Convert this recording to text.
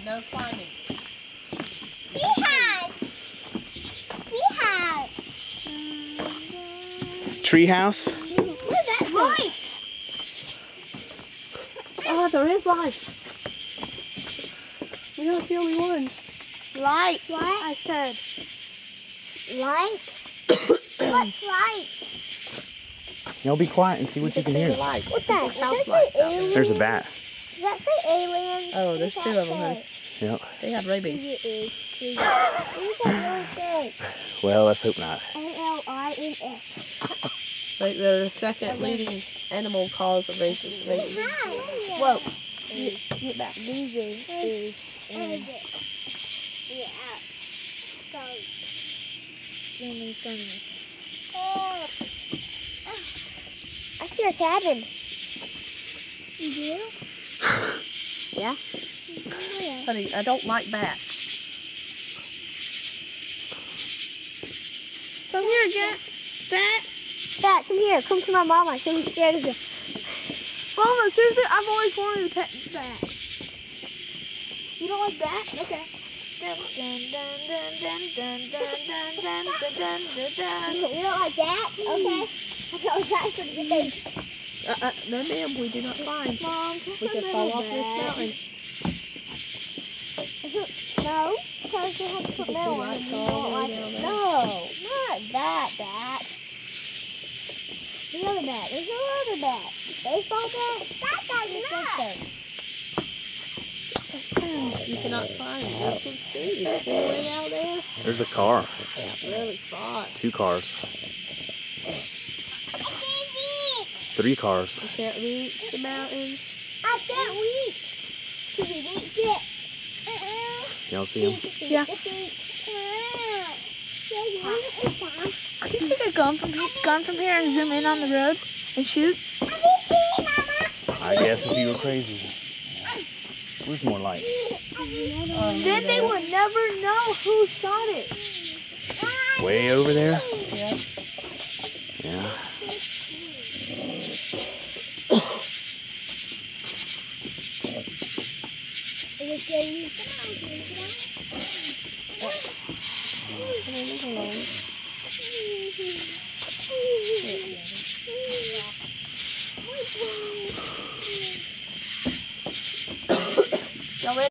No climbing. Tree house. Tree house. Tree house? What is that? Lights. Oh, there is life. We're not the only ones. Lights. What? I said. Lights? What's lights? Y'all be quiet and see what you can hear. Lights. What's that? There's Does house that lights say out there. aliens? There's a bat. Does that say aliens? Oh, there's What two does of them, that honey. Yep. They have rabies. It is. What does that really say? Well, let's hope not. ALINS. Like the second leading animal cause of rabies. Whoa. Get back. Loser is in. Yeah. Really funny. I see our cabin. You do? Yeah? Yeah. Honey, I don't like bats. Come here, Jack. Bat. Bat, come here. Come to my mama. She's scared of you. Mama, seriously, I've always wanted a pet bat. You don't like bats? Okay. Dun, dun, dun, dun, dun, dun, dun, dun, dun, dun, dun, dun. You don't like bats? Okay. I thought it was actually pretty good thing. No, ma'am, we do not climb. Mom, We could fall off this mountain. No, because you have to put metal on it. You don't like it. No, not that bat. The other bat. There's no other bat. Baseball bat? That does not. You cannot climb. You can see. You see way out there? There's a car. It's really far. 2 cars. I can't reach. 3 cars. You can't reach the mountains. I can't reach. Can you reach it? Y'all see him? Yeah. Could you take a gun from here and zoom in on the road and shoot? I guess if you were crazy. Where's more lights? Then they would never know who shot it. Way over there? Yeah. Yeah.